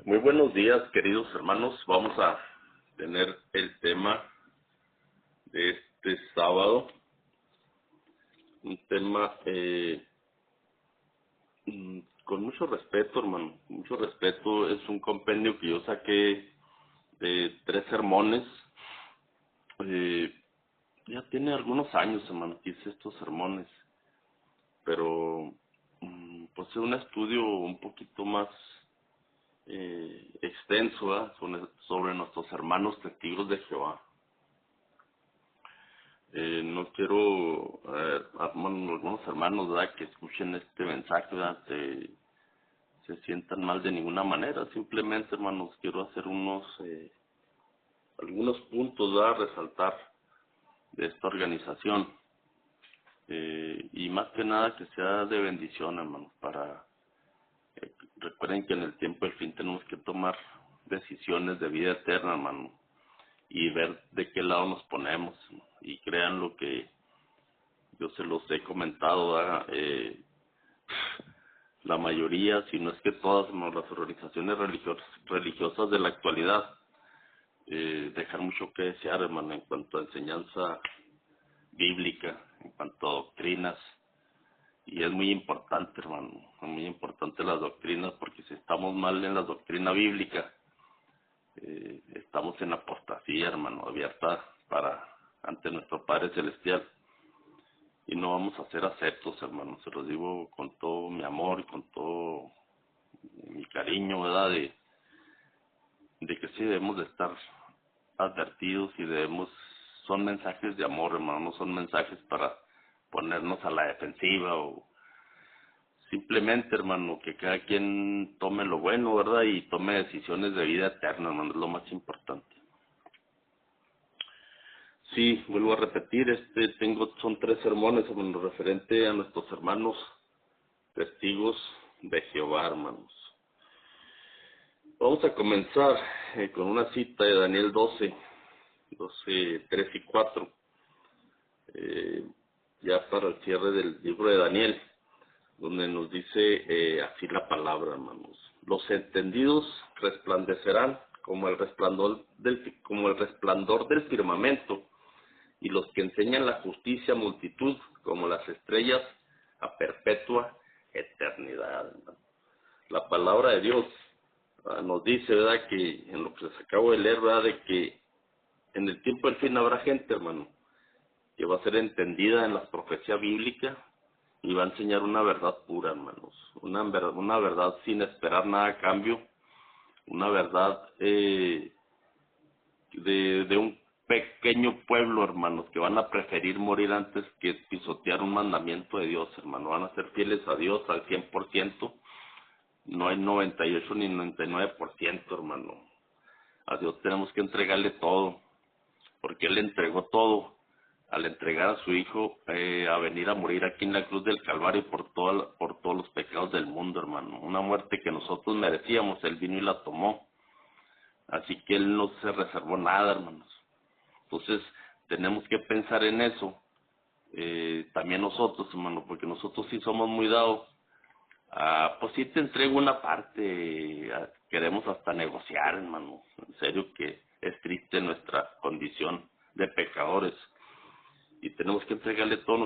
Muy buenos días, queridos hermanos. Vamos a tener el tema de este sábado. Un tema con mucho respeto, hermano. Mucho respeto. Es un compendio que yo saqué de 3 sermones. Eh, ya tiene algunos años, hermano, que hice estos sermones. Pero pues es un estudio un poquito más extenso, ¿verdad? sobre nuestros hermanos testigos de Jehová. No quiero, algunos hermanos, ¿verdad?, que escuchen este mensaje, ¿verdad?, se sientan mal de ninguna manera. Simplemente, hermanos, quiero hacer algunos puntos, ¿verdad?, a resaltar de esta organización. Y más que nada que sea de bendición, hermanos, recuerden que en el tiempo del fin tenemos que tomar decisiones de vida eterna, hermano, y ver de qué lado nos ponemos. Y crean lo que yo se los he comentado, ¿verdad? La mayoría, si no es que todas, hermano, las organizaciones religiosas de la actualidad dejan mucho que desear, hermano, en cuanto a enseñanza bíblica, en cuanto a doctrinas. Y es muy importante, hermano, es muy importante las doctrinas, porque si estamos mal en la doctrina bíblica, estamos en apostasía, hermano, abierta ante nuestro Padre Celestial, y no vamos a ser aceptos, hermano. Se los digo con todo mi amor y con todo mi cariño, ¿verdad?, de que sí debemos de estar advertidos y son mensajes de amor, hermano, no son mensajes para ponernos a la defensiva o simplemente, hermano, que cada quien tome lo bueno, ¿verdad?, y tome decisiones de vida eterna, hermano, es lo más importante. Sí, vuelvo a repetir, son 3 sermones, hermano, referente a nuestros hermanos testigos de Jehová, hermanos. Vamos a comenzar con una cita de Daniel 12, 3 y 4, ya para el cierre del libro de Daniel, donde nos dice así la palabra, hermanos. Los entendidos resplandecerán como el resplandor del firmamento, y los que enseñan la justicia a multitud como las estrellas a perpetua eternidad, hermano. La palabra de Dios nos dice, ¿verdad?, que en lo que les acabo de leer, ¿verdad?, de que en el tiempo del fin habrá gente, hermano, que va a ser entendida en la profecía bíblica y va a enseñar una verdad pura, hermanos, una verdad sin esperar nada a cambio, una verdad de un pequeño pueblo, hermanos, que van a preferir morir antes que pisotear un mandamiento de Dios, hermano. Van a ser fieles a Dios al 100%, no hay 98 ni 99%, hermano. A Dios tenemos que entregarle todo, porque Él entregó todo al entregar a su Hijo a venir a morir aquí en la cruz del Calvario por todos los pecados del mundo, hermano. Una muerte que nosotros merecíamos, Él vino y la tomó. Así que Él no se reservó nada, hermanos. Entonces, tenemos que pensar en eso, también nosotros, hermano, porque nosotros sí somos muy dados. Pues sí te entrego una parte, queremos hasta negociar, hermano. En serio que es triste nuestra condición de pecadores. Y tenemos que entregarle todo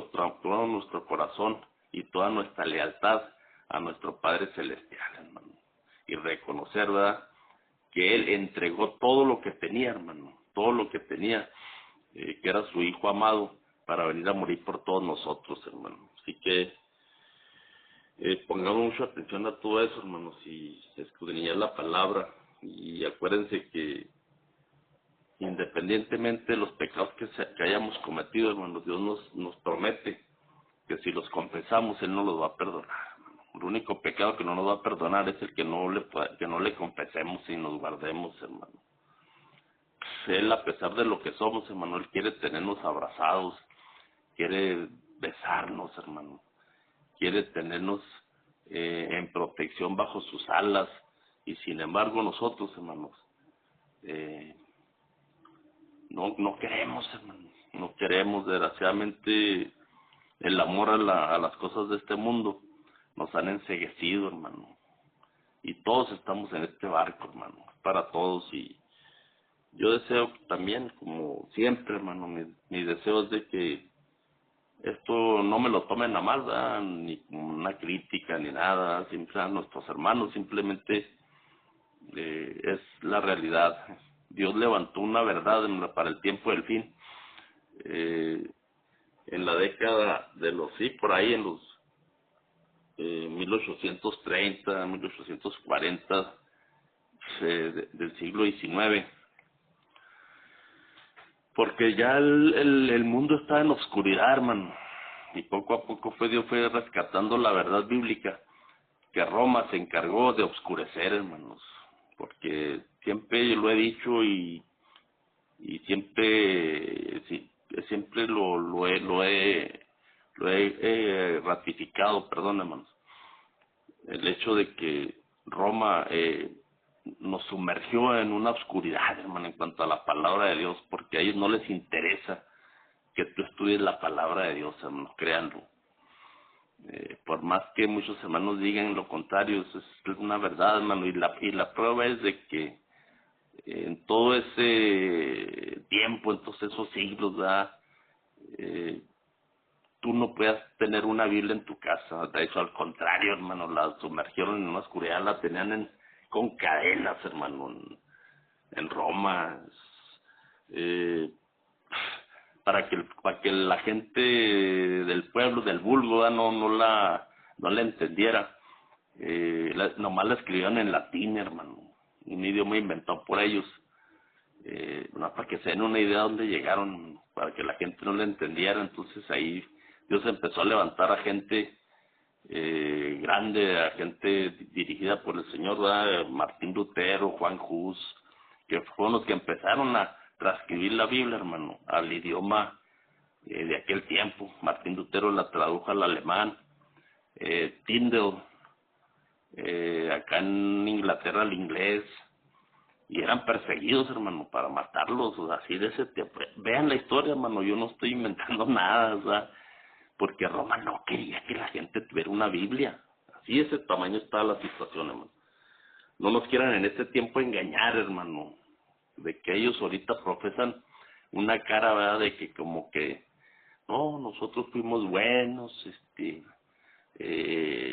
nuestro corazón y toda nuestra lealtad a nuestro Padre Celestial, hermano. Y reconocer, ¿verdad?, que Él entregó todo lo que tenía, hermano, todo lo que tenía, que era su Hijo amado, para venir a morir por todos nosotros, hermano. Así que pongamos mucha atención a todo eso, hermanos, y escudriñar la palabra. Y acuérdense que independientemente de los pecados que hayamos cometido, hermanos, Dios nos promete que si los confesamos, Él nos los va a perdonar, hermano. El único pecado que no nos va a perdonar es el que no le confesemos y nos guardemos, hermano. Él, a pesar de lo que somos, hermano, Él quiere tenernos abrazados, quiere besarnos, hermano, quiere tenernos en protección bajo sus alas, y sin embargo nosotros, hermanos, no queremos, hermano, no queremos. Desgraciadamente el amor a las cosas de este mundo nos han enceguecido, hermano, y todos estamos en este barco, hermano, para todos. Y yo deseo también, como siempre, hermano, mi deseo es de que esto no me lo tomen a mal, ¿verdad? Ni como una crítica ni nada, siempre a nuestros hermanos, simplemente es la realidad. Dios levantó una verdad para el tiempo del fin. En la década de los, sí, por ahí en los 1830, 1840 del siglo XIX, porque ya el mundo está en oscuridad, hermano, y poco a poco Dios fue rescatando la verdad bíblica que Roma se encargó de oscurecer, hermanos, porque siempre lo he dicho y siempre siempre lo he ratificado, perdón, hermanos, el hecho de que Roma nos sumergió en una oscuridad, hermano, en cuanto a la palabra de Dios, porque a ellos no les interesa que tú estudies la palabra de Dios, hermanos, créanlo. Por más que muchos hermanos digan lo contrario, eso es una verdad, hermano, y la prueba es de que en todo ese tiempo, en todos esos siglos, ¿verdad? Tú no puedas tener una Biblia en tu casa. De hecho, al contrario, hermano, la sumergieron en una oscuridad, la tenían con cadenas, hermano, en Roma, eh, para que la gente del pueblo, del vulgo, ¿verdad? No la entendiera. Nomás la escribían en latín, hermano, un idioma inventado por ellos. No, para que se den una idea de dónde llegaron, para que la gente no le entendiera. Entonces ahí Dios empezó a levantar a gente grande, a gente dirigida por el Señor, ¿verdad? Martín Lutero, Juan Hus, que fueron los que empezaron a transcribir la Biblia, hermano, al idioma de aquel tiempo. Martín Lutero la tradujo al alemán, Tyndale, acá en Inglaterra al inglés, y eran perseguidos, hermano, para matarlos, o sea, así de ese tiempo. Vean la historia, hermano, yo no estoy inventando nada, o sea, porque Roma no quería que la gente tuviera una Biblia. Así de ese tamaño está la situación, hermano. No nos quieran en este tiempo engañar, hermano, de que ellos ahorita profesan una cara, ¿verdad?, de que como que, no, nosotros fuimos buenos,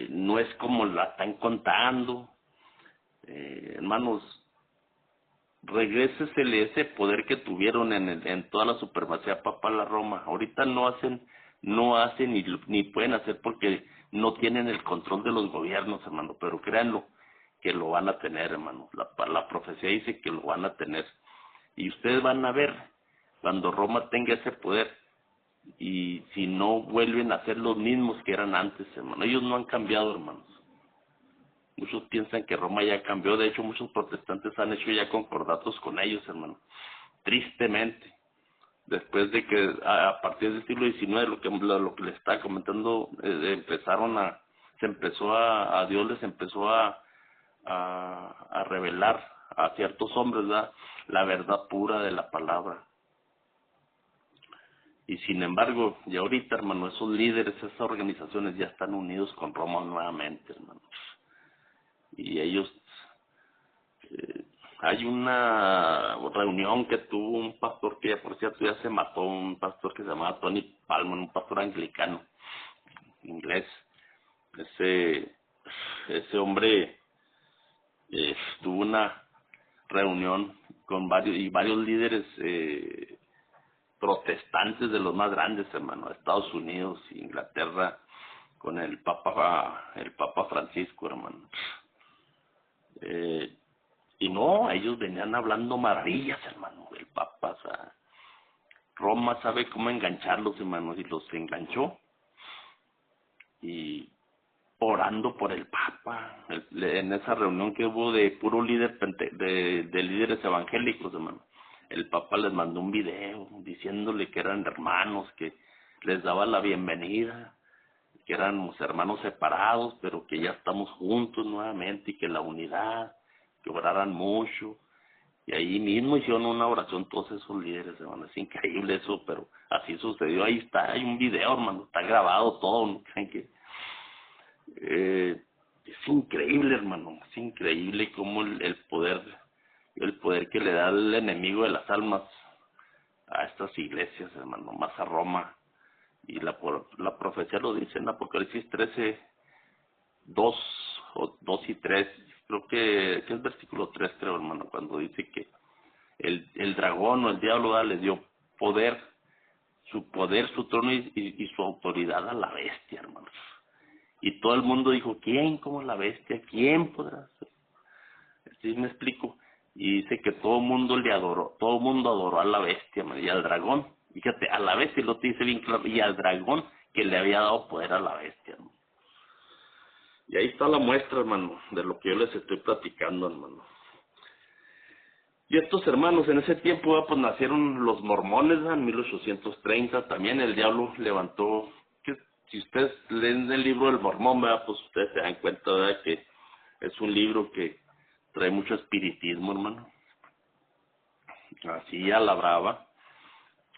no es como la están contando. Hermanos, regrésesele ese poder que tuvieron en toda la supremacía papal a Roma. Ahorita no hacen ni pueden hacer porque no tienen el control de los gobiernos, hermano, pero créanlo que lo van a tener, hermano. La profecía dice que lo van a tener. Y ustedes van a ver cuando Roma tenga ese poder, y si no vuelven a ser los mismos que eran antes, hermano. Ellos no han cambiado, hermanos. Muchos piensan que Roma ya cambió. De hecho, muchos protestantes han hecho ya concordatos con ellos, hermano. Tristemente, después de que a partir del siglo XIX, lo que les estaba comentando, Dios les empezó a revelar a ciertos hombres, ¿verdad?, la verdad pura de la palabra. Y sin embargo, ya ahorita, hermano, esos líderes, esas organizaciones ya están unidos con Roma nuevamente, hermano. Y ellos, hay una reunión que tuvo un pastor que, por cierto, ya se mató, un pastor que se llamaba Tony Palmer, un pastor anglicano, inglés. Ese hombre tuvo una reunión con varios líderes protestantes de los más grandes, hermano, de Estados Unidos, Inglaterra, con el Papa Francisco, hermano. Y no, ellos venían hablando maravillas, hermano, del Papa. O sea, Roma sabe cómo engancharlos, hermanos, y los enganchó. Y orando por el Papa, en esa reunión que hubo de puro de líderes evangélicos, hermano, el Papa les mandó un video diciéndole que eran hermanos, que les daba la bienvenida, que éramos hermanos separados, pero que ya estamos juntos nuevamente, y que la unidad, que oraran mucho. Y ahí mismo hicieron una oración todos esos líderes, hermano. Es increíble eso, pero así sucedió. Ahí está, hay un video, hermano, está grabado todo, ¿no creen que? Es increíble, hermano, es increíble cómo el poder que le da el enemigo de las almas a estas iglesias, hermano, más a Roma. Y la profecía lo dice en Apocalipsis 13, 2 o 2 y 3, creo que es versículo 3, creo, hermano, cuando dice que el dragón o el diablo le dio poder, su trono y su autoridad a la bestia, hermano. Y todo el mundo dijo, ¿quién como la bestia? ¿Quién podrá ser? ¿Sí me explico? Y dice que todo el mundo le adoró, todo el mundo adoró a la bestia, hermano, y al dragón. Fíjate, a la bestia lo te dice bien claro, y al dragón que le había dado poder a la bestia, hermano. Y ahí está la muestra, hermano, de lo que yo les estoy platicando, hermano. Y estos hermanos, en ese tiempo, pues nacieron los mormones, en 1830, también el diablo levantó, que si ustedes leen el libro del Mormón, ¿verdad? Pues ustedes se dan cuenta, ¿verdad? Que es un libro que trae mucho espiritismo, hermano, así a la brava.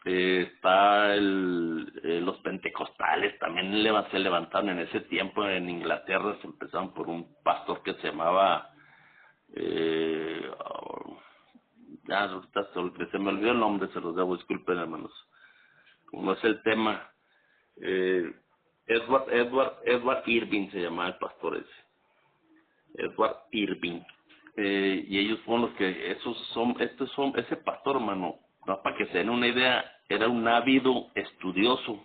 Está los pentecostales, también se levantaron en ese tiempo en Inglaterra, se empezaron por un pastor que se llamaba... ya ahorita se me olvidó el nombre, se los debo, disculpen, hermanos, como no es el tema. Edward Irving se llamaba el pastor ese, Edward Irving. Y ellos fueron los que, ese pastor, hermano, para que se den una idea, era un ávido estudioso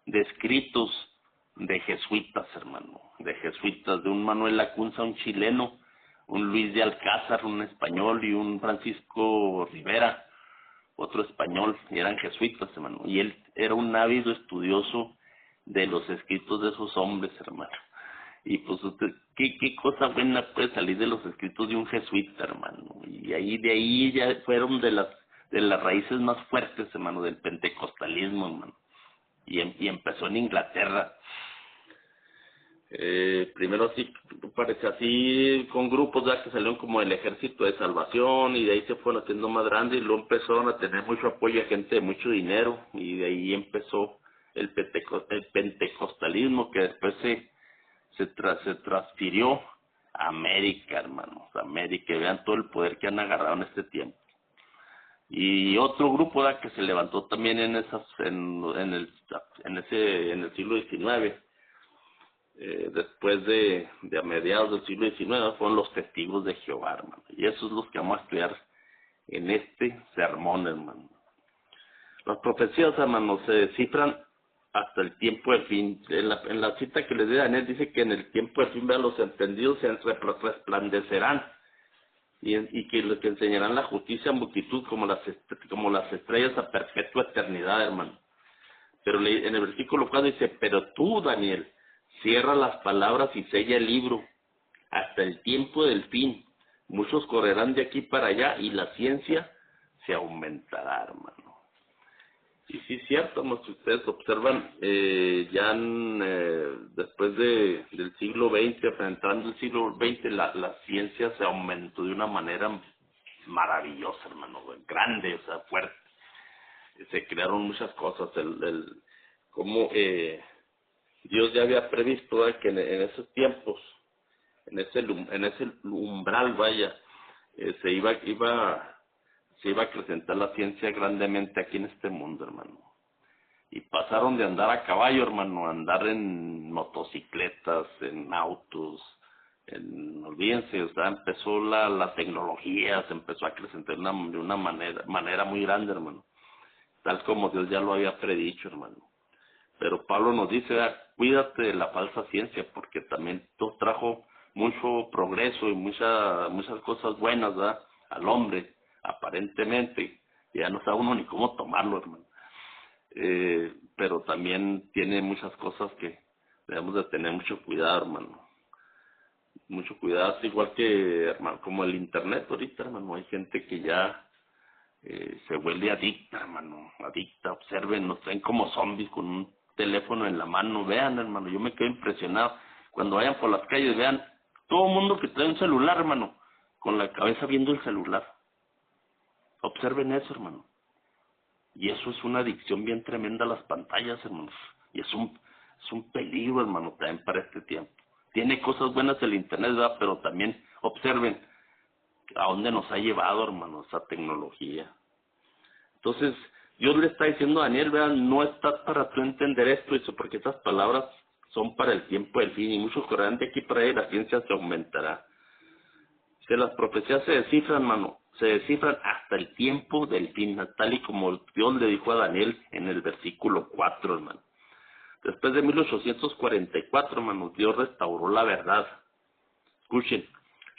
de escritos de jesuitas, hermano, de jesuitas, de un Manuel Lacunza, un chileno, un Luis de Alcázar, un español, y un Francisco Rivera, otro español, y eran jesuitas, hermano, y él era un ávido estudioso de los escritos de esos hombres, hermano. Y pues, ¿qué cosa buena puede salir de los escritos de un jesuita, hermano? Y de ahí ya fueron de las raíces más fuertes, hermano, del pentecostalismo, hermano. Y empezó en Inglaterra. Primero así, parece así, con grupos ya que salieron como el Ejército de Salvación, y de ahí se fueron haciendo más grandes, y luego empezaron a tener mucho apoyo a gente de mucho dinero, y de ahí empezó el pentecostalismo, que después se transfirió a América, hermanos, América, y vean todo el poder que han agarrado en este tiempo. Y otro grupo que se levantó también en el siglo XIX, después de a mediados del siglo XIX, fueron los testigos de Jehová, hermano. Y esos son los que vamos a estudiar en este sermón, hermano. Las profecías, hermano, se descifran hasta el tiempo del fin. En la cita que les di a Daniel dice que en el tiempo del fin, vean, los entendidos se resplandecerán, y que enseñarán la justicia a multitud como las estrellas a perpetua eternidad, hermano. Pero en el versículo 4 dice, pero tú, Daniel, cierra las palabras y sella el libro hasta el tiempo del fin. Muchos correrán de aquí para allá y la ciencia se aumentará, hermano. Y sí es cierto, como si ustedes observan, después del siglo XX, entrando el siglo XX, la ciencia se aumentó de una manera maravillosa, hermano, grande, o sea, fuerte. Se crearon muchas cosas, como Dios ya había previsto que en esos tiempos, en ese umbral, vaya, se iba a acrecentar la ciencia grandemente aquí en este mundo, hermano. Y pasaron de andar a caballo, hermano, a andar en motocicletas, en autos, olvídense, o sea, empezó la tecnología, se empezó a acrecentar de una manera muy grande, hermano, tal como Dios ya lo había predicho, hermano. Pero Pablo nos dice, cuídate de la falsa ciencia, porque también todo trajo mucho progreso y muchas cosas buenas, ¿verdad?, al hombre, aparentemente. Ya no sabe uno ni cómo tomarlo, hermano. Pero también tiene muchas cosas que debemos de tener mucho cuidado, hermano. Mucho cuidado, igual que, hermano, como el internet ahorita, hermano. Hay gente que ya se vuelve adicta, hermano, adicta. Observen, nos traen como zombies con un teléfono en la mano. Vean, hermano, yo me quedo impresionado. Cuando vayan por las calles, vean, todo el mundo que trae un celular, hermano, con la cabeza viendo el celular. Observen eso, hermano. Y eso es una adicción bien tremenda a las pantallas, hermanos. Y es un peligro, hermano, también para este tiempo. Tiene cosas buenas el internet, ¿verdad? Pero también observen a dónde nos ha llevado, hermano, esa tecnología. Entonces, Dios le está diciendo a Daniel, vean, no estás para tú entender esto, eso, porque estas palabras son para el tiempo del fin, y muchos correrán de aquí para ahí, la ciencia se aumentará. Que las profecías se descifran, hermano, se descifran hasta el tiempo del fin, tal y como Dios le dijo a Daniel en el versículo 4, hermano. Después de 1844, hermano, Dios restauró la verdad. Escuchen,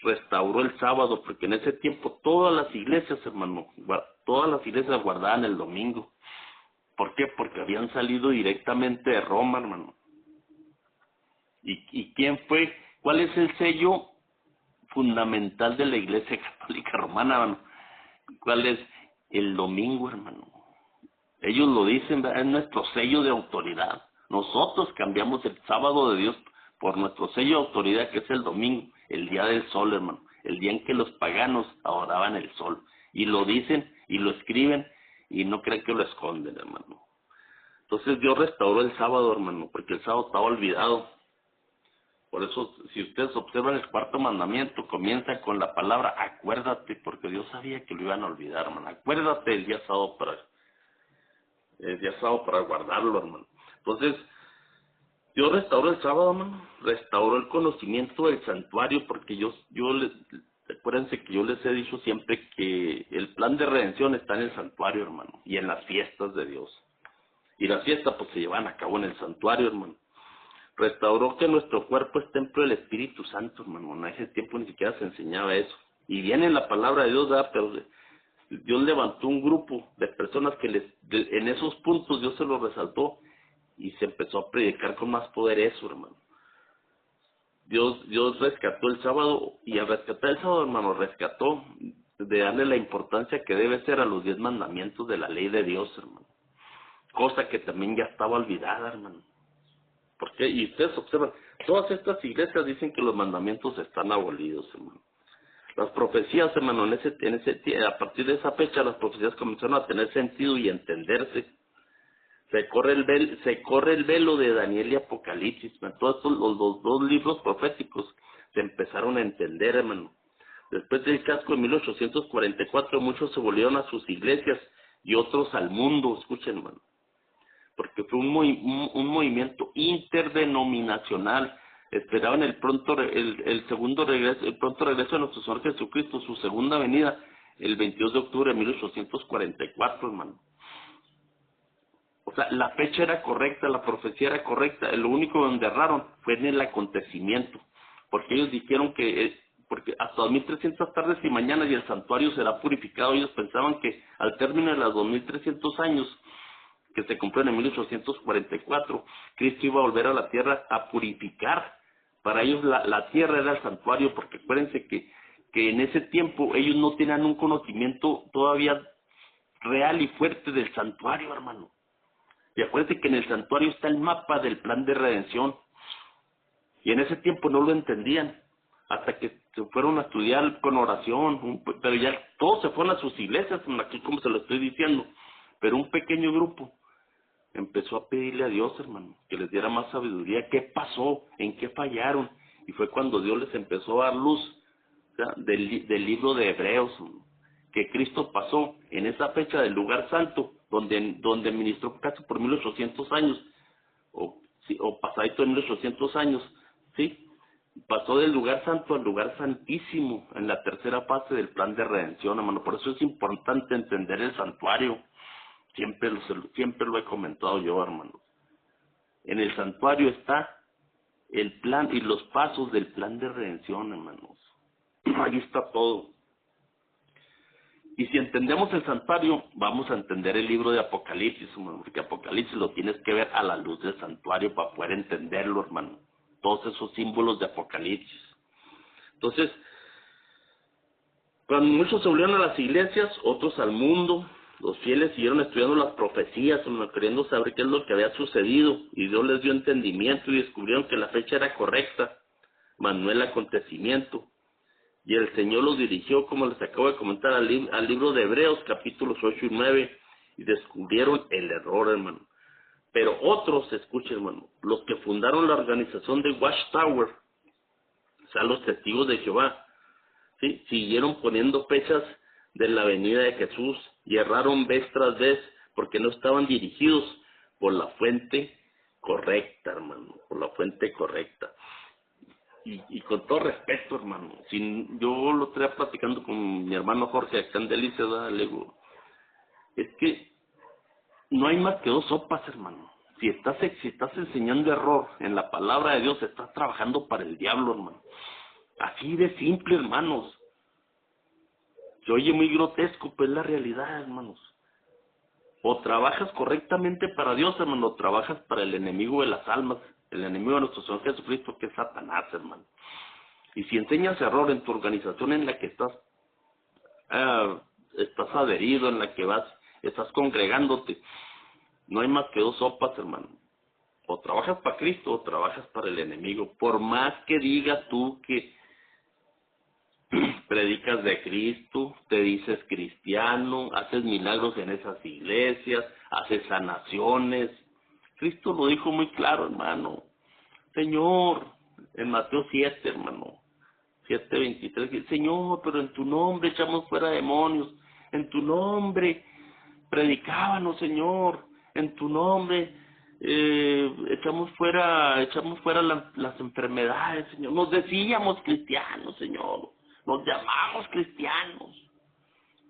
restauró el sábado, porque en ese tiempo todas las iglesias, hermano, todas las iglesias guardaban el domingo. ¿Por qué? Porque habían salido directamente de Roma, hermano. ¿Y quién fue? ¿Cuál es el sello fundamental de la Iglesia Católica Romana, hermano? ¿Cuál es? El domingo, hermano. Ellos lo dicen, ¿verdad? Es nuestro sello de autoridad. Nosotros cambiamos el sábado de Dios por nuestro sello de autoridad, que es el domingo, el día del sol, hermano, el día en que los paganos adoraban el sol. Y lo dicen y lo escriben y no creen que lo esconden, hermano. Entonces Dios restauró el sábado, hermano, porque el sábado estaba olvidado. Por eso, si ustedes observan el cuarto mandamiento, comienza con la palabra acuérdate, porque Dios sabía que lo iban a olvidar, hermano. Acuérdate el día sábado para guardarlo, hermano. Entonces, Dios restauró el sábado, hermano, restauró el conocimiento del santuario, porque acuérdense que yo les he dicho siempre que el plan de redención está en el santuario, hermano, y en las fiestas de Dios. Y las fiestas pues se llevan a cabo en el santuario, hermano. Restauró que nuestro cuerpo es templo del Espíritu Santo, hermano. En ese tiempo ni siquiera se enseñaba eso. Y viene la palabra de Dios, ¿verdad? Pero Dios levantó un grupo de personas que en esos puntos Dios se los resaltó y se empezó a predicar con más poder eso, hermano. Dios rescató el sábado, y al rescatar el sábado, hermano, rescató de darle la importancia que debe ser a los 10 mandamientos de la ley de Dios, hermano. Cosa que también ya estaba olvidada, hermano. Porque, y ustedes observan, todas estas iglesias dicen que los mandamientos están abolidos, hermano. Las profecías, hermano, a partir de esa fecha las profecías comenzaron a tener sentido y entenderse. Se corre el velo de Daniel y Apocalipsis, hermano. Todos estos, los dos libros proféticos se empezaron a entender, hermano. Después del casco de 1844, muchos se volvieron a sus iglesias y otros al mundo, escuchen, hermano. Porque fue un movimiento interdenominacional. Esperaban el pronto regreso de nuestro Señor Jesucristo, su segunda venida, el 22 de octubre de 1844, hermano. O sea, la fecha era correcta, la profecía era correcta. Lo único donde erraron fue en el acontecimiento, porque ellos dijeron porque hasta 2300 tardes y mañanas y el santuario será purificado. Ellos pensaban que al término de los 2300 años que se cumplió en 1844, Cristo iba a volver a la tierra a purificar. Para ellos la tierra era el santuario, porque acuérdense que en ese tiempo ellos no tenían un conocimiento todavía real y fuerte del santuario, hermano. Y acuérdense que en el santuario está el mapa del plan de redención, y en ese tiempo no lo entendían, hasta que se fueron a estudiar con oración, pero ya todos se fueron a sus iglesias, aquí como se lo estoy diciendo, pero un pequeño grupo empezó a pedirle a Dios, hermano, que les diera más sabiduría. ¿Qué pasó? ¿En qué fallaron? Y fue cuando Dios les empezó a dar luz, o sea, del libro de Hebreos, que Cristo pasó en esa fecha del lugar santo, donde ministró casi por 1800 años, o pasadito de 1800 años, ¿sí? Pasó del lugar santo al lugar santísimo en la tercera fase del plan de redención, hermano. Por eso es importante entender el santuario. Siempre lo he comentado yo, hermano. En el santuario está el plan y los pasos del plan de redención, hermanos. Ahí está todo. Y si entendemos el santuario, vamos a entender el libro de Apocalipsis, hermano, porque Apocalipsis lo tienes que ver a la luz del santuario para poder entenderlo, hermano. Todos esos símbolos de Apocalipsis. Entonces, cuando muchos se volvieron a las iglesias, otros al mundo, los fieles siguieron estudiando las profecías, queriendo saber qué es lo que había sucedido, y Dios les dio entendimiento y descubrieron que la fecha era correcta, mas no el acontecimiento. Y el Señor los dirigió, como les acabo de comentar, al libro de Hebreos, capítulos 8 y 9, y descubrieron el error, hermano. Pero otros, escuchen, hermano, los que fundaron la organización de Watchtower, o sea, los testigos de Jehová, ¿sí? Siguieron poniendo fechas de la venida de Jesús y erraron vez tras vez porque no estaban dirigidos por la fuente correcta, hermano, por la fuente correcta. Y con todo respeto, hermano, yo lo estoy platicando con mi hermano Jorge acá en Delicias, le digo, es que no hay más que dos sopas, hermano. Si estás enseñando error en la palabra de Dios, estás trabajando para el diablo, hermano. Así de simple, hermanos. Se oye muy grotesco, pero es la realidad, hermanos. O trabajas correctamente para Dios, hermano, o trabajas para el enemigo de las almas, el enemigo de nuestro Señor Jesucristo, que es Satanás, hermano. Y si enseñas error en tu organización en la que estás adherido, en la que estás congregándote, no hay más que dos sopas, hermano. O trabajas para Cristo o trabajas para el enemigo. Por más que digas tú que predicas de Cristo, te dices cristiano, haces milagros en esas iglesias, haces sanaciones. Cristo lo dijo muy claro, hermano. Señor, en Mateo 7, hermano, 7:23, Señor, pero en tu nombre echamos fuera demonios, en tu nombre predicábamos, Señor, en tu nombre echamos fuera las enfermedades, Señor. Nos decíamos cristianos, Señor, nos llamamos cristianos.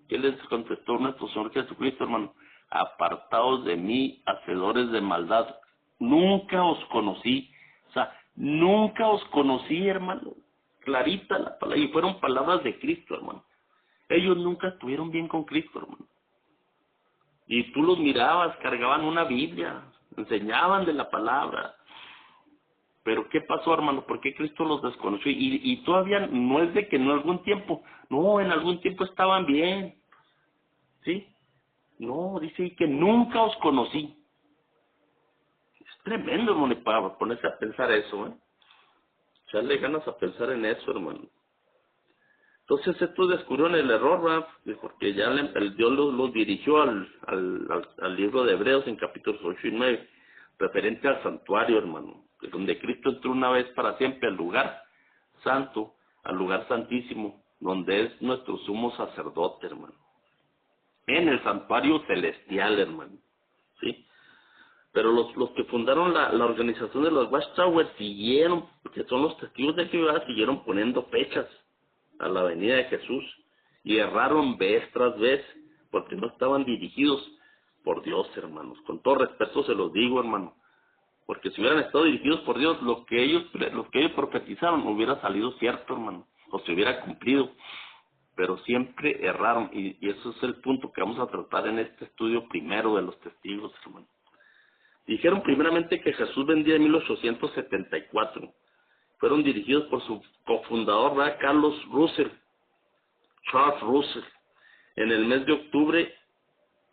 ¿Qué les contestó nuestro Señor Jesucristo, hermano? Apartados de mí, hacedores de maldad, nunca os conocí. O sea, nunca os conocí, hermano. Clarita la palabra, y fueron palabras de Cristo, hermano. Ellos nunca estuvieron bien con Cristo, hermano. Y tú los mirabas, cargaban una Biblia, enseñaban de la palabra. Pero ¿qué pasó, hermano? ¿Por qué Cristo los desconoció? Y todavía no es de que no algún tiempo, no, en algún tiempo estaban bien, ¿sí? No, dice que nunca os conocí. Es tremendo, hermano, para ponerse a pensar eso, ¿eh? Echarle ganas a pensar en eso, hermano. Entonces estos descubrieron el error, ¿verdad? Porque ya Dios los dirigió al libro de Hebreos en capítulos 8 y 9, referente al santuario, hermano, donde Cristo entró una vez para siempre al lugar santo, al lugar santísimo, donde es nuestro sumo sacerdote, hermano. En el santuario celestial, hermano, ¿sí? Pero los que fundaron la organización de los Watchtowers siguieron, que son los testigos de Jehová, siguieron poniendo fechas a la venida de Jesús y erraron vez tras vez porque no estaban dirigidos por Dios, hermanos. Con todo respeto se los digo, hermano, porque si hubieran estado dirigidos por Dios, lo que ellos profetizaron hubiera salido cierto, hermano, o se hubiera cumplido, pero siempre erraron, y eso es el punto que vamos a tratar en este estudio primero de los testigos, hermano. Dijeron primeramente que Jesús vendría en 1874. Fueron dirigidos por su cofundador, ¿verdad? Charles Russell, en el mes de octubre,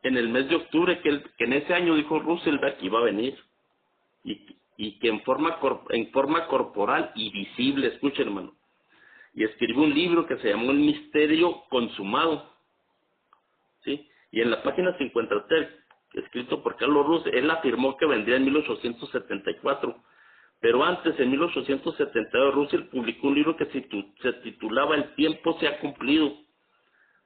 que en ese año dijo Russell, ¿verdad?, que iba a venir, y que en forma corporal y visible, escuchen, hermano, y escribió un libro que se llamó El Misterio Consumado, ¿sí? Y en la página 53, escrito por Carlos Russell, él afirmó que vendría en 1874. Pero antes, en 1872, Russell publicó un libro que se titulaba El tiempo se ha cumplido,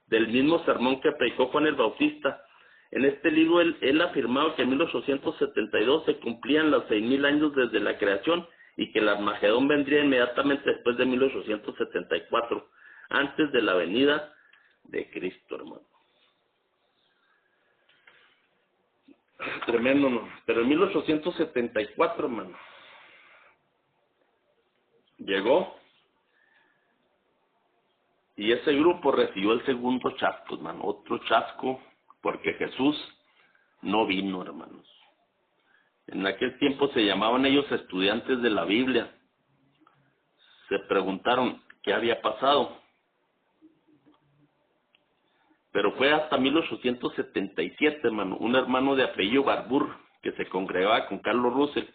del mismo sermón que predicó Juan el Bautista. En este libro él afirmaba que en 1872 se cumplían los 6,000 años desde la creación y que el Armagedón vendría inmediatamente después de 1874, antes de la venida de Cristo, hermano. Tremendo, ¿no? Pero en 1874, hermano, llegó y ese grupo recibió el segundo chasco, hermano, otro chasco, porque Jesús no vino, hermanos. En aquel tiempo se llamaban ellos estudiantes de la Biblia. Se preguntaron qué había pasado. Pero fue hasta 1877, hermano, un hermano de apellido Barbour, que se congregaba con Carlos Russell,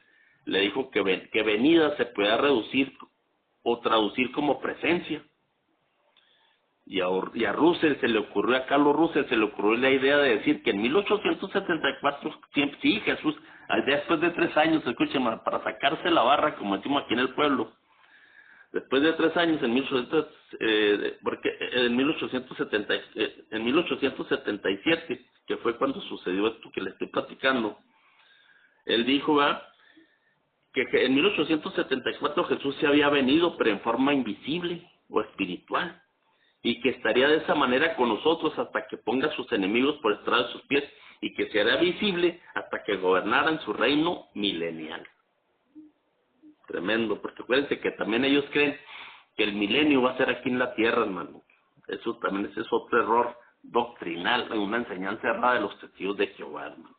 le dijo que venida se pueda reducir o traducir como presencia. Y a Russell se le ocurrió, a Carlos Russell se le ocurrió la idea de decir que en 1874, sí, Jesús, después de 3 años, escuchen, para sacarse la barra, como decimos aquí en el pueblo, Después de 3 años, porque en 1877, que fue cuando sucedió esto que le estoy platicando, él dijo, ¿verdad?, que en 1874 Jesús se había venido, pero en forma invisible o espiritual, y que estaría de esa manera con nosotros hasta que ponga a sus enemigos por estrado de sus pies, y que se hará visible hasta que gobernara en su reino milenial. Tremendo, porque acuérdense que también ellos creen que el milenio va a ser aquí en la tierra, hermano. Eso también ese es otro error doctrinal, una enseñanza errada de los testigos de Jehová, hermano.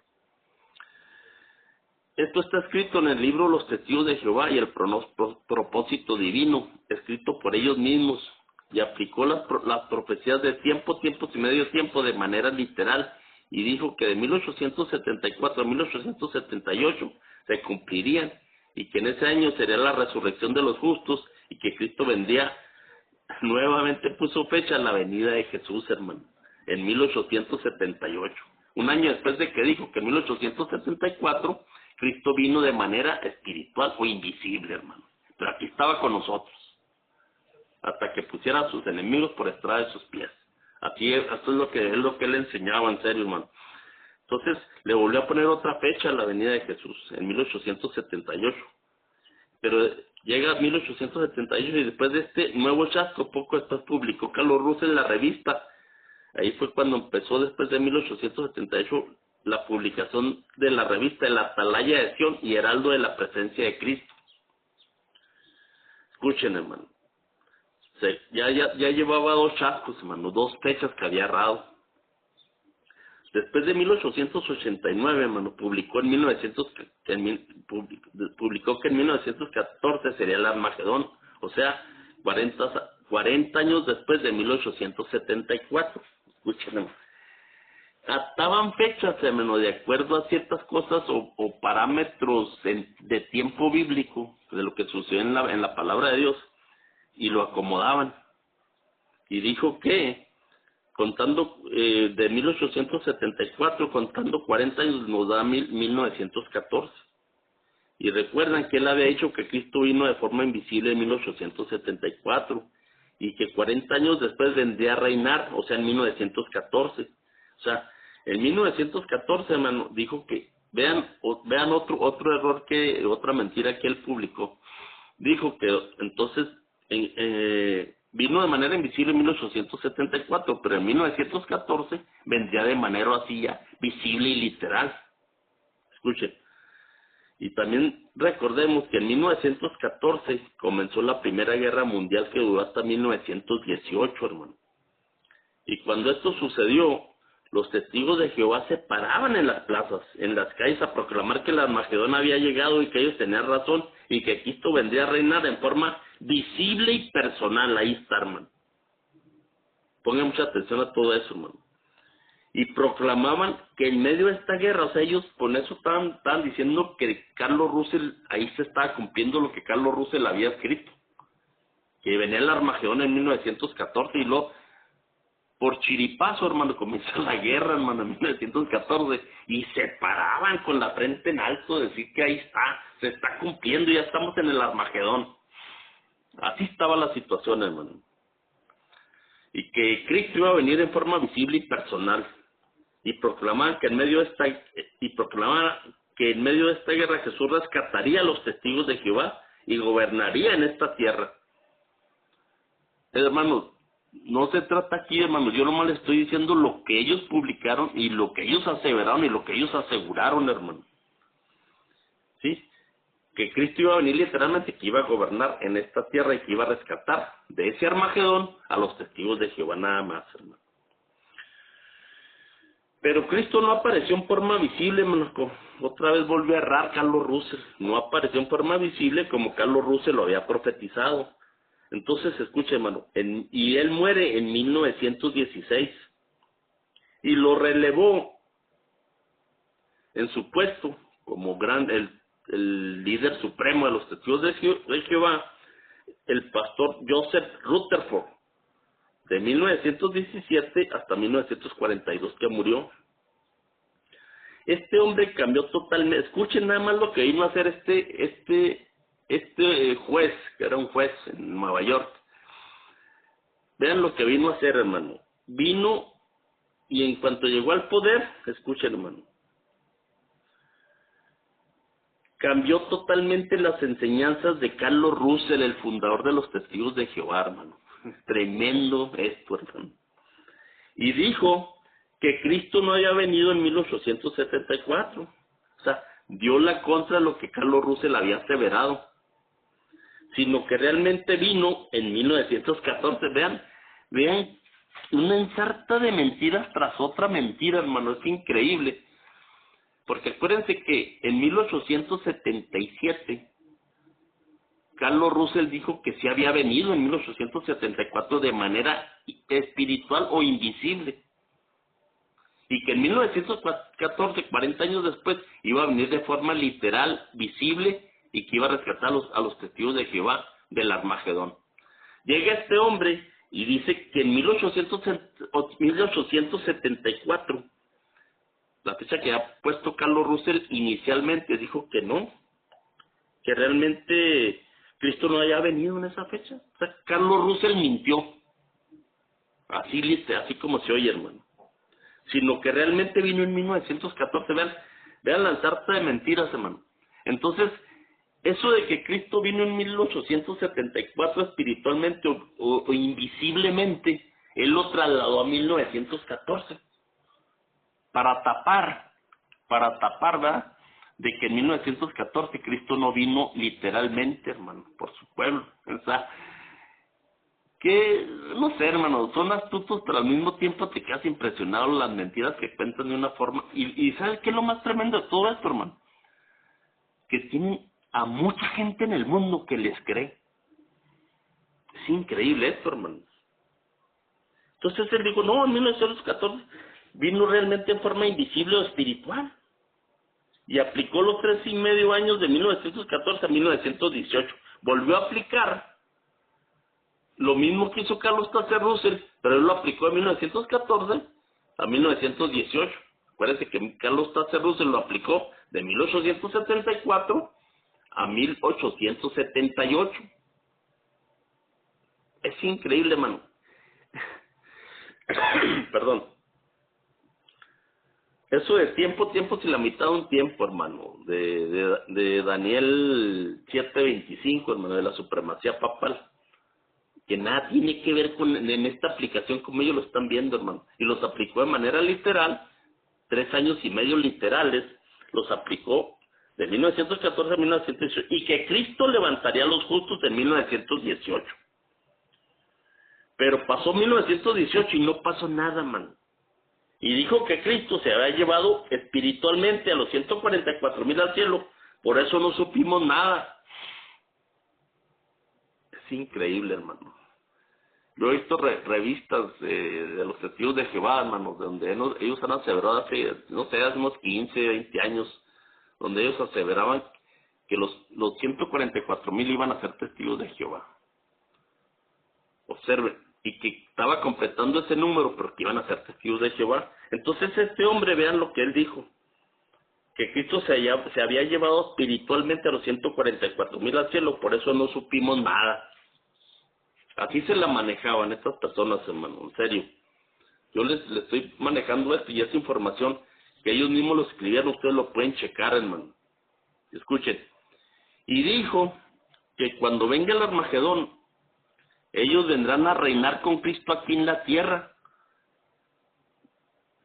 Esto está escrito en el libro Los Testigos de Jehová y el propósito divino, escrito por ellos mismos, y aplicó las profecías de tiempos y medio tiempo de manera literal, y dijo que de 1874 a 1878 se cumplirían, y que en ese año sería la resurrección de los justos, y que Cristo vendría. Nuevamente puso fecha a la venida de Jesús, hermano, en 1878. Un año después de que dijo que en 1874 Cristo vino de manera espiritual o invisible, hermano. Pero aquí estaba con nosotros, hasta que pusiera a sus enemigos por estrada de sus pies. Así es, esto es lo que él enseñaba, en serio, hermano. Entonces, le volvió a poner otra fecha a la venida de Jesús, en 1878. Pero llega a 1878 y después de este nuevo chasco, poco después publicó Carlos Russell en la revista. Ahí fue cuando empezó, después de 1878, la publicación de la revista El Atalaya de Sion y Heraldo de la Presencia de Cristo. Escuchen, hermano. Ya llevaba 2 chascos, hermano, 2 fechas que había errado. Después de 1889, hermano, publicó que en 1914 sería el Armagedón, o sea, 40 años después de 1874. Escuchen, hermano. Ataban fechas, hermano, de acuerdo a ciertas cosas o parámetros de tiempo bíblico, de lo que sucedió en la palabra de Dios, y lo acomodaban. Y dijo que contando de 1874, contando 40 años, nos da 1914. Y recuerdan que él había dicho que Cristo vino de forma invisible en 1874 y que 40 años después vendría a reinar, o sea, en 1914. O sea, en 1914, hermano, dijo que, vean otro error, otra mentira que él publicó. Dijo que entonces vino de manera invisible en 1874, pero en 1914 vendría de manera así ya visible y literal. Escuchen. Y también recordemos que en 1914 comenzó la Primera Guerra Mundial, que duró hasta 1918, hermano. Y cuando esto sucedió, los testigos de Jehová se paraban en las plazas, en las calles, a proclamar que el Armagedón había llegado y que ellos tenían razón y que Cristo vendría a reinar en forma visible y personal. Ahí está, hermano. Pongan mucha atención a todo eso, hermano. Y proclamaban que en medio de esta guerra, o sea, ellos con eso estaban diciendo que Carlos Russell, ahí se estaba cumpliendo lo que Carlos Russell había escrito, que venía el Armagedón en 1914 y luego, por chiripazo, hermano, comenzó la guerra, hermano, en 1914, y se paraban con la frente en alto, decir que ahí está, se está cumpliendo, ya estamos en el Armagedón. Así estaba la situación, hermano. Y que Cristo iba a venir en forma visible y personal. Y proclamaban que en medio de esta guerra Jesús rescataría a los testigos de Jehová y gobernaría en esta tierra. Hermanos, no se trata aquí, hermanos, yo nomás les estoy diciendo lo que ellos publicaron y lo que ellos aseveraron y lo que ellos aseguraron, hermano. ¿Sí? Que Cristo iba a venir literalmente, que iba a gobernar en esta tierra y que iba a rescatar de ese Armagedón a los testigos de Jehová nada más, hermano. Pero Cristo no apareció en forma visible, hermano. Otra vez volvió a errar Carlos Russell. No apareció en forma visible como Carlos Russell lo había profetizado. Entonces, escuche, hermano, y él muere en 1916 y lo relevó en su puesto como el líder supremo de los testigos de Jehová, el pastor Joseph Rutherford, de 1917 hasta 1942, que murió. Este hombre cambió totalmente. Escuchen nada más lo que vino a hacer este este juez, que era un juez en Nueva York, vean lo que vino a hacer, hermano. Vino y en cuanto llegó al poder, escuchen, hermano, cambió totalmente las enseñanzas de Carlos Russell, el fundador de los Testigos de Jehová, hermano. Tremendo esto, hermano. Y dijo que Cristo no había venido en 1874. O sea, dio la contra de lo que Carlos Russell había aseverado, sino que realmente vino en 1914. Vean, una ensarta de mentiras tras otra mentira, hermano, es increíble. Porque acuérdense que en 1877, Carlos Russell dijo que sí había venido en 1874 de manera espiritual o invisible. Y que en 1914, 40 años después, iba a venir de forma literal, visible, y que iba a rescatar a los testigos de Jehová del Armagedón. Llega este hombre y dice que en 1874, la fecha que ha puesto Carlos Russell inicialmente, dijo que no, que realmente Cristo no había venido en esa fecha. O sea, Carlos Russell mintió, así como se oye, hermano, sino que realmente vino en 1914. Vean la sarta de mentiras, hermano. Entonces, eso de que Cristo vino en 1874 espiritualmente o invisiblemente, él lo trasladó a 1914 para tapar, ¿verdad?, de que en 1914 Cristo no vino literalmente, hermano, por su pueblo. O sea, que, no sé, hermano, son astutos, pero al mismo tiempo te quedas impresionado las mentiras que cuentan de una forma. Y ¿sabes qué es lo más tremendo de todo esto, hermano? Que tienen a mucha gente en el mundo que les cree. Es increíble esto, hermano. Entonces él dijo, no, en 1914 vino realmente en forma invisible o espiritual. Y aplicó los 3,5 años de 1914 a 1918. Volvió a aplicar lo mismo que hizo Carlos Taser Russell, pero él lo aplicó de 1914 a 1918. Acuérdense que Carlos Taser Russell lo aplicó de 1874 a 1878. Es increíble, hermano. Perdón. Eso de tiempo sin la mitad de un tiempo, hermano, de Daniel 7:25, hermano, de la supremacía papal, que nada tiene que ver en esta aplicación como ellos lo están viendo, hermano. Y los aplicó de manera literal, 3 años y medio literales, los aplicó de 1914 a 1918, y que Cristo levantaría a los justos en 1918. Pero pasó 1918 y no pasó nada, mano. Y dijo que Cristo se había llevado espiritualmente a los 144,000 al cielo, por eso no supimos nada. Es increíble, hermano. Yo he visto revistas de los testigos de Jehová, hermano, donde ellos han aseverado hace, no sé, hace unos 15, 20 años, donde ellos aseveraban que los 144,000 iban a ser testigos de Jehová. Observen, y que estaba completando ese número, pero que iban a ser testigos de Jehová. Entonces este hombre, vean lo que él dijo, que Cristo se había llevado espiritualmente a los 144,000 al cielo, por eso no supimos nada. Así se la manejaban estas personas, hermano, en serio. Yo les estoy manejando esto y esa información que ellos mismos lo escribieron, ustedes lo pueden checar, hermano. Escuchen. Y dijo que cuando venga el Armagedón, ellos vendrán a reinar con Cristo aquí en la tierra.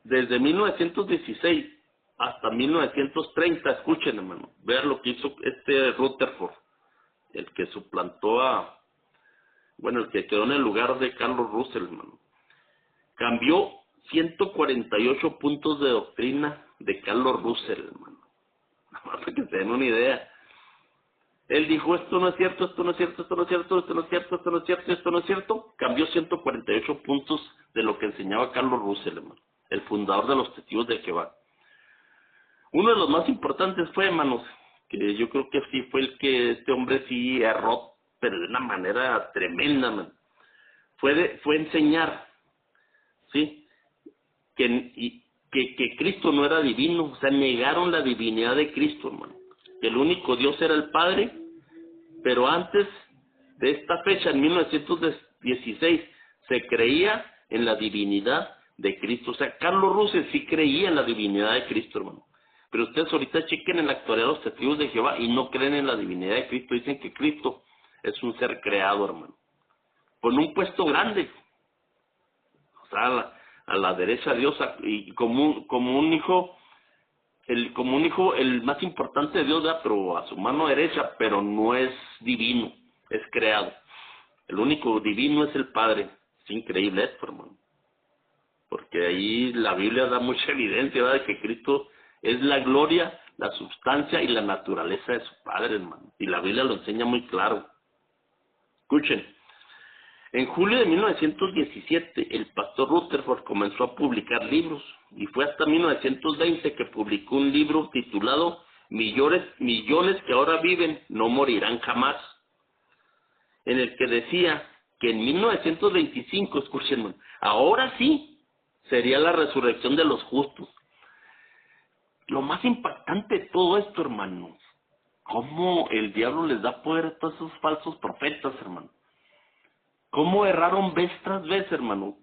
Desde 1916 hasta 1930, escuchen, hermano. Vean lo que hizo este Rutherford, el que suplantó el que quedó en el lugar de Carlos Russell, hermano. Cambió 148 puntos de doctrina de Carlos Russell, hermano. Para que se den una idea. Él dijo, esto no es cierto, esto no es cierto, esto no es cierto, esto no es cierto, esto no es cierto, esto no es cierto. Cambió 148 puntos de lo que enseñaba Carlos Russell, hermano, el fundador de los Testigos de Jehová. Uno de los más importantes fue, hermanos, que yo creo que sí fue el que este hombre sí erró, pero de una manera tremenda, man. Fue enseñar, ¿sí?, que Cristo no era divino. O sea, negaron la divinidad de Cristo, hermano. Que el único Dios era el Padre, Pero antes de esta fecha, en 1916, se creía en la divinidad de Cristo. O sea, Carlos Russell sí creía en la divinidad de Cristo, hermano. Pero ustedes ahorita chequen en la actualidad los testigos de Jehová y no creen en la divinidad de Cristo. Dicen que Cristo es un ser creado, hermano, con un puesto grande. O sea, a la derecha de Dios, y como un hijo, el más importante de Dios, ¿verdad? Pero a su mano derecha, pero no es divino, es creado. El único divino es el Padre. Es increíble esto, hermano. Porque ahí la Biblia da mucha evidencia, ¿verdad?, de que Cristo es la gloria, la sustancia y la naturaleza de su Padre, hermano. Y la Biblia lo enseña muy claro. Escuchen, en julio de 1917 el pastor Rutherford comenzó a publicar libros y fue hasta 1920 que publicó un libro titulado Millones que ahora viven no morirán jamás, en el que decía que en 1925, escuchen, hermano, ahora sí sería la resurrección de los justos. Lo más impactante de todo esto, hermanos, cómo el diablo les da poder a todos esos falsos profetas, hermano. Cómo erraron vez tras vez, hermano.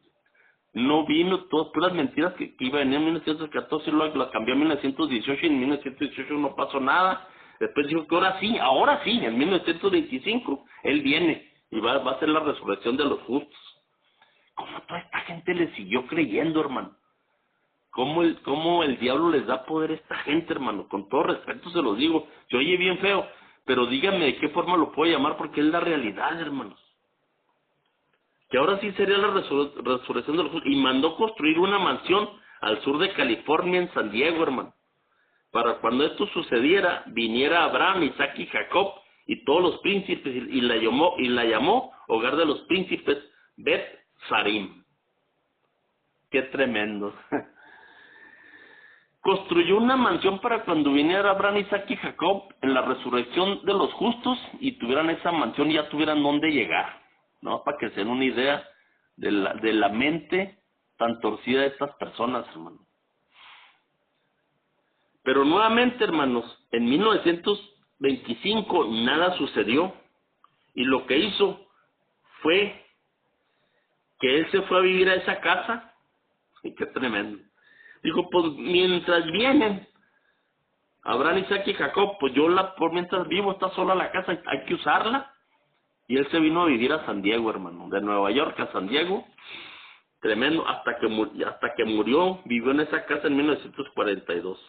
No vino todas las mentiras que iba a venir en 1914, y luego la cambió en 1918 y en 1918 no pasó nada. Después dijo que ahora sí, en 1925 él viene y va a ser la resurrección de los justos. ¿Cómo toda esta gente le siguió creyendo, hermano? ¿Cómo el diablo les da poder a esta gente, hermano? Con todo respeto se los digo. Se oye bien feo, pero díganme de qué forma lo puedo llamar, porque es la realidad, hermanos. Que ahora sí sería la resurrección de los justos. Y mandó construir una mansión al sur de California, en San Diego, hermano. Para cuando esto sucediera, viniera Abraham, Isaac y Jacob y todos los príncipes, y la llamó hogar de los príncipes, Bet Sarim. Qué tremendo. Construyó una mansión para cuando viniera Abraham, Isaac y Jacob en la resurrección de los justos y tuvieran esa mansión y ya tuvieran dónde llegar, ¿no? Para que se den una idea de la mente tan torcida de estas personas, hermano. Pero nuevamente, hermanos, en 1925 nada sucedió y lo que hizo fue que él se fue a vivir a esa casa. Y qué tremendo. Dijo, pues mientras vienen Abraham, Isaac y Jacob, pues por mientras vivo, está sola la casa, hay que usarla. Y él se vino a vivir a San Diego, hermano, de Nueva York a San Diego. Tremendo, hasta que murió, vivió en esa casa en 1942.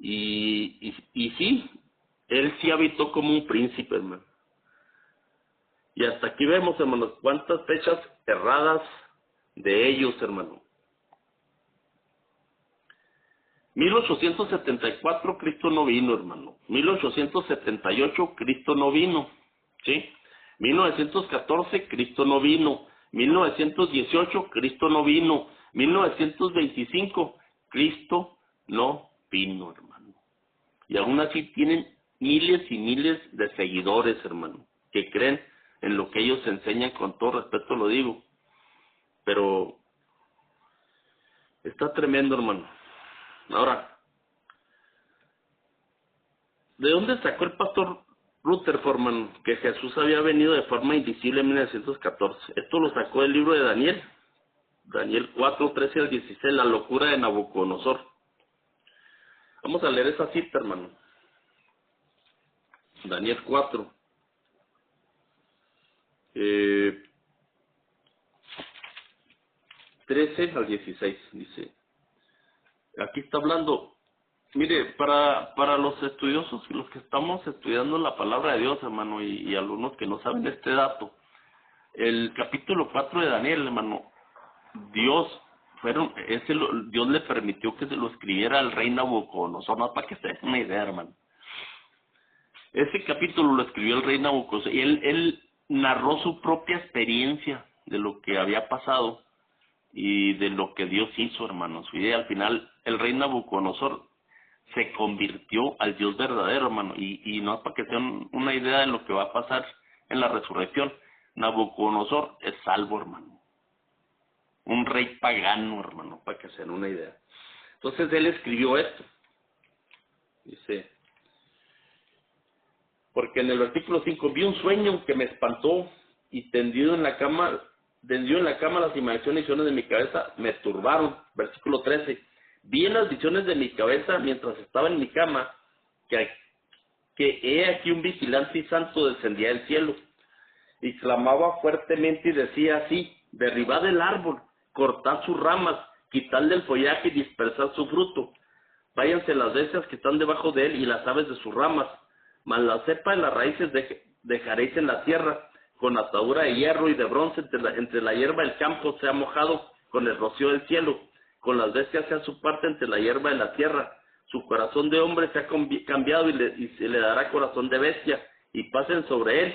Y sí, él sí habitó como un príncipe, hermano. Y hasta aquí vemos, hermanos, cuántas fechas erradas de ellos, hermano. 1874 Cristo no vino, hermano. 1878 Cristo no vino, ¿sí? 1914 Cristo no vino. 1918 Cristo no vino. 1925 Cristo no vino, hermano. Y aún así tienen miles y miles de seguidores, hermano, que creen en lo que ellos enseñan, con todo respeto lo digo. Pero está tremendo, hermano. Ahora, ¿de dónde sacó el pastor Rutherford, hermano, que Jesús había venido de forma invisible en 1914? Esto lo sacó del libro de Daniel. Daniel 4, 13 al 16, la locura de Nabucodonosor. Vamos a leer esa cita, hermano. Daniel 4. 13 al 16, dice. Aquí está hablando. Mire, para los estudiosos, los que estamos estudiando la palabra de Dios, hermano, y algunos que no saben este dato, el capítulo 4 de Daniel, hermano, Dios le permitió que se lo escribiera al rey Nabucodonosor, no para que se den una idea, hermano. Ese capítulo lo escribió el rey Nabucodonosor y él narró su propia experiencia de lo que había pasado y de lo que Dios hizo, hermanos. Y al final el rey Nabucodonosor se convirtió al Dios verdadero, hermano. Y no es para que tengan una idea de lo que va a pasar en la resurrección. Nabucodonosor es salvo, hermano. Un rey pagano, hermano, para que se den una idea. Entonces él escribió esto. Dice, Porque en el versículo 5 vi un sueño que me espantó y tendido en la cama las imaginaciones y visiones de mi cabeza me turbaron. Versículo 13, vi en las visiones de mi cabeza mientras estaba en mi cama que he aquí un vigilante y santo descendía del cielo y clamaba fuertemente y decía así: derribad el árbol, cortad sus ramas, quitadle el follaje y dispersad su fruto. Váyanse las bestias que están debajo de él y las aves de sus ramas, mas la cepa de las raíces dejaréis en la tierra, con atadura de hierro y de bronce entre la hierba del campo sea mojado con el rocío del cielo, con las bestias sea su parte entre la hierba de la tierra. Su corazón de hombre se ha cambiado y se le dará corazón de bestia, y pasen sobre él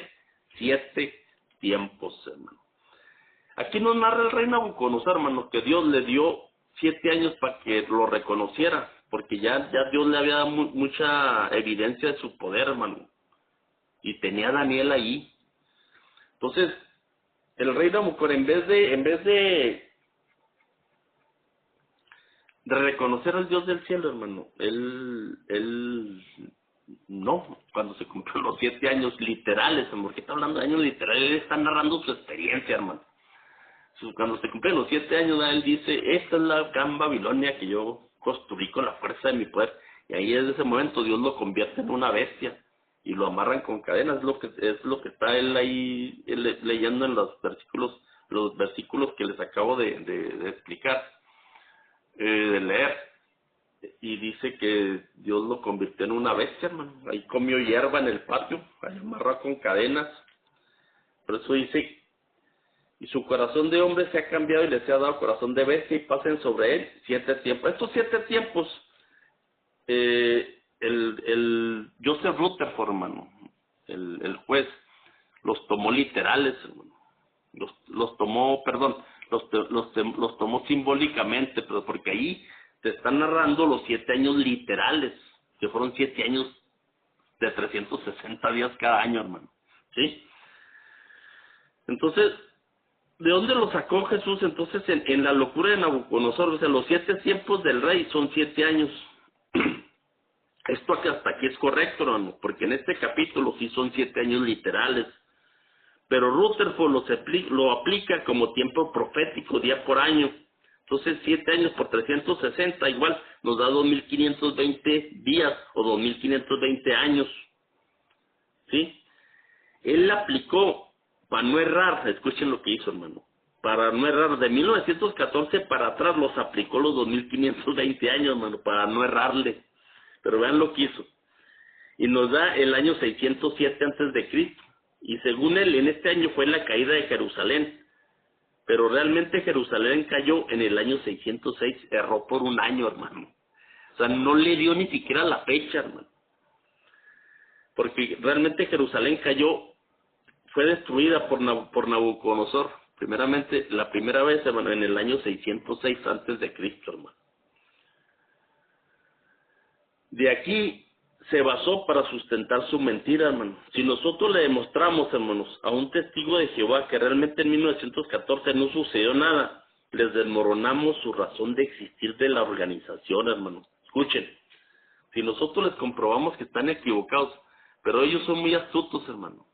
7 tiempos, hermano. Aquí nos narra el rey Nabucodonosor, hermano, que Dios le dio 7 años para que lo reconociera, porque ya Dios le había dado mucha evidencia de su poder, hermano, y tenía a Daniel ahí. Entonces, el rey Nabucodonosor, en vez de reconocer al Dios del cielo, hermano, él no, cuando se cumplieron los 7 años literales, porque está hablando de años literales, él está narrando su experiencia, hermano. Cuando se cumplen los 7 años, él dice: esta es la gran Babilonia que yo construí con la fuerza de mi poder. Y ahí desde ese momento Dios lo convierte en una bestia y lo amarran con cadenas. Es lo que está él ahí leyendo en los versículos que les acabo de explicar, de leer. Y dice que Dios lo convirtió en una bestia, hermano. Ahí comió hierba en el patio, ahí amarrado con cadenas. Por eso dice: y su corazón de hombre se ha cambiado y les ha dado corazón de bestia, y pasen sobre él 7 tiempos. Estos 7 tiempos, el Joseph Rutherford, hermano, el juez, los tomó literales, hermano. Los tomó simbólicamente, pero porque ahí te están narrando los 7 años literales, que fueron 7 años de 360 días cada año, hermano, ¿sí? Entonces, ¿de dónde lo sacó Jesús? Entonces, en la locura de Nabucodonosor, o sea, los 7 tiempos del rey son 7 años. Esto hasta aquí es correcto, hermano, porque en este capítulo sí son 7 años literales. Pero Rutherford lo aplica como tiempo profético, día por año. Entonces, 7 años por 360 igual nos da 2520 días o 2520 años, ¿sí? Él la aplicó para no errar. Escuchen lo que hizo, hermano. Para no errar, de 1914 para atrás los aplicó los 2520 años, hermano, para no errarle. Pero vean lo que hizo. Y nos da el año 607 antes de Cristo. Y según él, en este año fue la caída de Jerusalén. Pero realmente Jerusalén cayó en el año 606, erró por un año, hermano. O sea, no le dio ni siquiera la fecha, hermano. Porque realmente Jerusalén fue destruida por Nabucodonosor. Primeramente, la primera vez, hermano, en el año 606 antes de Cristo, hermano. De aquí se basó para sustentar su mentira, hermano. Si nosotros le demostramos, hermanos, a un testigo de Jehová que realmente en 1914 no sucedió nada, les desmoronamos su razón de existir de la organización, hermano. Escuchen, si nosotros les comprobamos que están equivocados, pero ellos son muy astutos, hermano.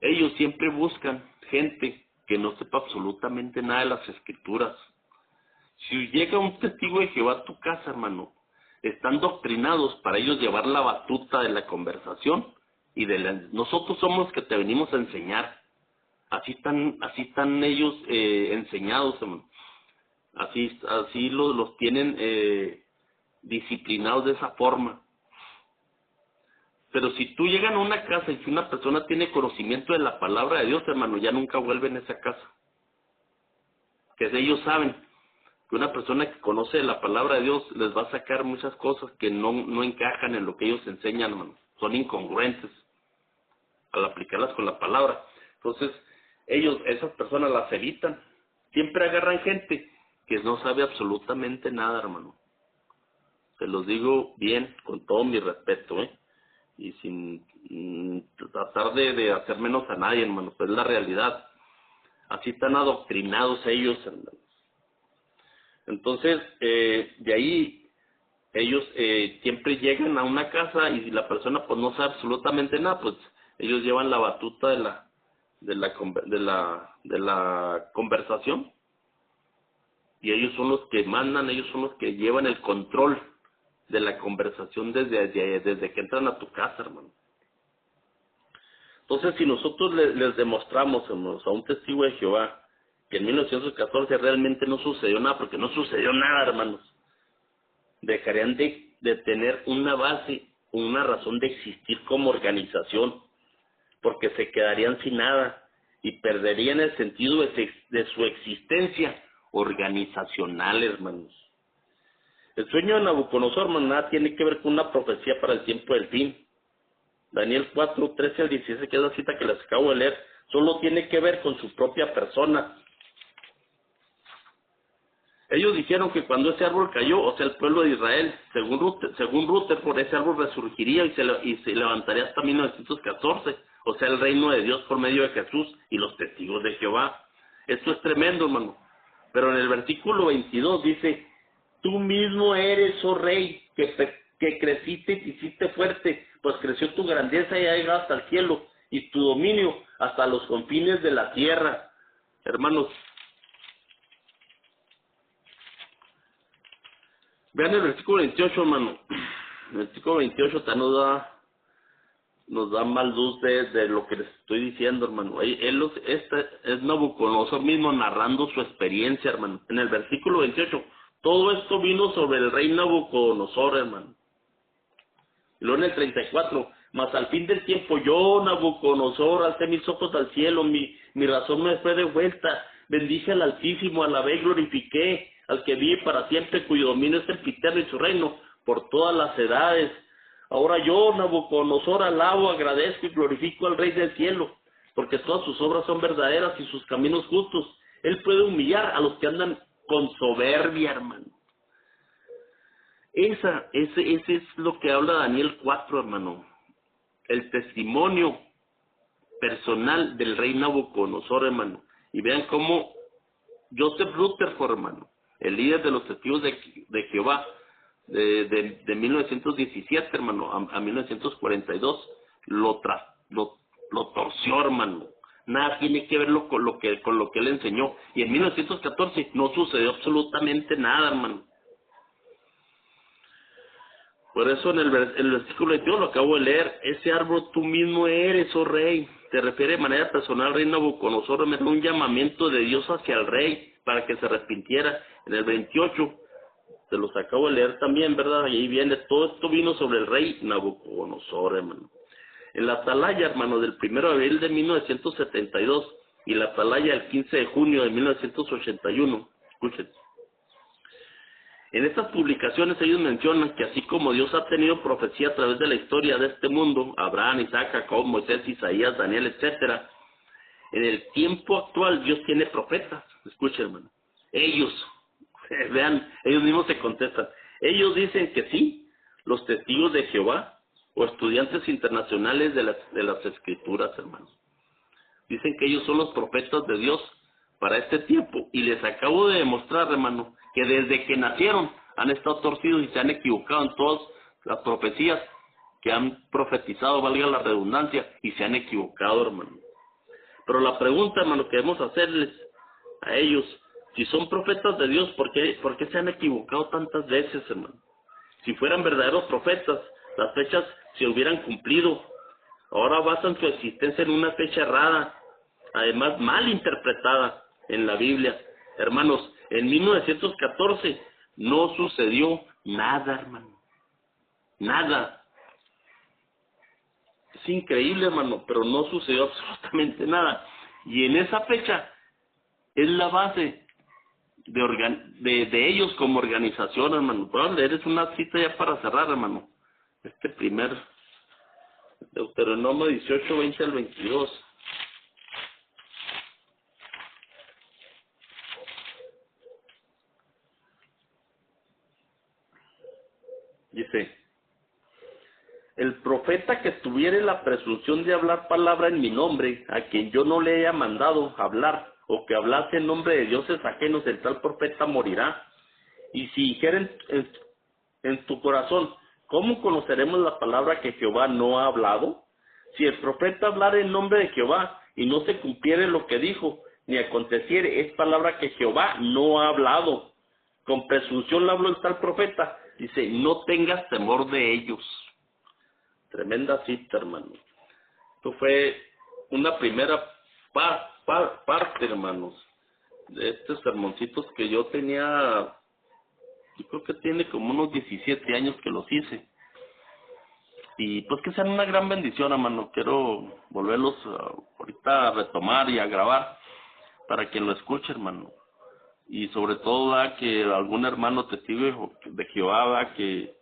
Ellos siempre buscan gente que no sepa absolutamente nada de las escrituras. Si llega un testigo de Jehová a tu casa, hermano, están doctrinados para ellos llevar la batuta de la conversación y nosotros somos los que te venimos a enseñar. Así están ellos enseñados, hermano. Así los tienen disciplinados de esa forma. Pero si tú llegas a una casa y si una persona tiene conocimiento de la palabra de Dios, hermano, ya nunca vuelven a esa casa. Que ellos saben que una persona que conoce la palabra de Dios les va a sacar muchas cosas que no encajan en lo que ellos enseñan, hermano. Son incongruentes al aplicarlas con la palabra. Entonces, esas personas las evitan. Siempre agarran gente que no sabe absolutamente nada, hermano. Se los digo bien, con todo mi respeto, y sin tratar de hacer menos a nadie, hermano, pues es la realidad. Así están adoctrinados ellos, hermano. Entonces, de ahí ellos siempre llegan a una casa y si la persona pues no sabe absolutamente nada, pues ellos llevan la batuta de la conversación y ellos son los que mandan, ellos son los que llevan el control de la conversación desde que entran a tu casa, hermano. Entonces, si nosotros les demostramos, hermanos, a un testigo de Jehová que en 1914 realmente no sucedió nada, porque no sucedió nada, hermanos, dejarían de tener una base, una razón de existir como organización, porque se quedarían sin nada y perderían el sentido de su existencia organizacional, hermanos. El sueño de Nabucodonosor, hermano, nada tiene que ver con una profecía para el tiempo del fin. Daniel 4, 13 al 16, que es la cita que les acabo de leer, solo tiene que ver con su propia persona. Ellos dijeron que cuando ese árbol cayó, o sea, el pueblo de Israel, según Rutherford, ese árbol resurgiría y se levantaría hasta 1914, o sea, el reino de Dios por medio de Jesús y los testigos de Jehová. Esto es tremendo, hermano. Pero en el versículo 22 dice, tú mismo eres, oh rey, que creciste y te hiciste fuerte, pues creció tu grandeza y ha llegado hasta el cielo, y tu dominio hasta los confines de la tierra. Hermanos, vean el versículo 28, hermano. El versículo 28 también nos da más luz de lo que les estoy diciendo, hermano. Este es Nabucodonosor mismo narrando su experiencia, hermano. En el versículo 28, todo esto vino sobre el rey Nabucodonosor, hermano. Y luego en el 34, mas al fin del tiempo yo, Nabucodonosor, alcé mis ojos al cielo, mi razón me fue de vuelta, bendije al Altísimo, alabé y glorifiqué al que vive para siempre, cuyo dominio es sempiterno y su reino por todas las edades. Ahora yo, Nabucodonosor, alabo, agradezco y glorifico al Rey del cielo, porque todas sus obras son verdaderas y sus caminos justos. Él puede humillar a los que andan con soberbia, hermano. Ese es lo que habla Daniel 4, hermano. El testimonio personal del rey Nabucodonosor, hermano. Y vean cómo Joseph Rutherford, hermano, el líder de los testigos de Jehová, de 1917, hermano, a 1942, lo torció, hermano. Nada tiene que ver con lo que él enseñó. Y en 1914 no sucedió absolutamente nada, hermano. Por eso en el versículo 22 lo acabo de leer, ese árbol tú mismo eres, oh rey. Se refiere de manera personal al rey Nabucodonosor, un llamamiento de Dios hacia el rey para que se arrepintiera. En el 28, se los acabo de leer también, ¿verdad? Y ahí viene, todo esto vino sobre el rey Nabucodonosor, hermano. En la atalaya, hermano, del 1 de abril de 1972 y la atalaya del 15 de junio de 1981, escuchen. En estas publicaciones ellos mencionan que así como Dios ha tenido profecía a través de la historia de este mundo, Abraham, Isaac, Jacob, Moisés, Isaías, Daniel, etcétera, en el tiempo actual Dios tiene profetas. Escuchen, hermano. Ellos, vean, ellos mismos se contestan. Ellos dicen que sí, los testigos de Jehová o estudiantes internacionales de las escrituras, hermanos. Dicen que ellos son los profetas de Dios para este tiempo. Y les acabo de demostrar, hermano, que desde que nacieron han estado torcidos y se han equivocado en todas las profecías que han profetizado, valga la redundancia, y se han equivocado, hermano. Pero la pregunta, hermano, que debemos hacerles a ellos, si son profetas de Dios, ¿por qué se han equivocado tantas veces, hermano? Si fueran verdaderos profetas, las fechas se hubieran cumplido. Ahora basan su existencia en una fecha errada, además mal interpretada en la Biblia. Hermanos, en 1914 no sucedió nada, hermano. Nada. Es increíble, hermano, pero no sucedió absolutamente nada. Y en esa fecha es la base de ellos como organización, hermano. Puedo leer una cita ya para cerrar, hermano. Deuteronomio 18, 20 al 22. Dice, el profeta que tuviere la presunción de hablar palabra en mi nombre, a quien yo no le haya mandado hablar, o que hablase en nombre de dioses ajenos, el tal profeta morirá. Y si dijeren en tu corazón, ¿cómo conoceremos la palabra que Jehová no ha hablado? Si el profeta hablara en nombre de Jehová y no se cumpliere lo que dijo, ni aconteciere, es palabra que Jehová no ha hablado. Con presunción le habló el tal profeta. Dice, no tengas temor de ellos. Tremenda cita, hermano. Esto fue una primera parte, hermanos, de estos sermoncitos que yo tenía. Yo creo que tiene como unos 17 años que los hice. Y pues que sean una gran bendición, hermano. Quiero volverlos ahorita a retomar y a grabar para quien lo escuche, hermano. Y sobre todo que algún hermano testigo de Jehová que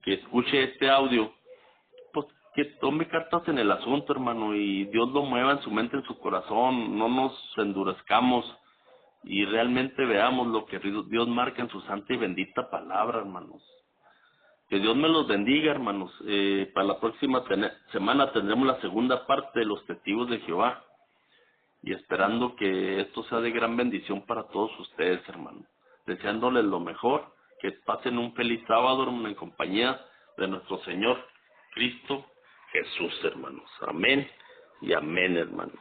escuche este audio, pues que tome cartas en el asunto, hermano, y Dios lo mueva en su mente, en su corazón. No nos endurezcamos y realmente veamos lo que Dios marca en su santa y bendita palabra, hermanos. Que Dios me los bendiga, hermanos. Para la próxima semana tendremos la segunda parte de los testigos de Jehová. Y esperando que esto sea de gran bendición para todos ustedes, hermanos. Deseándoles lo mejor, que pasen un feliz sábado, hermano, en compañía de nuestro Señor Cristo Jesús, hermanos. Amén y amén, hermanos.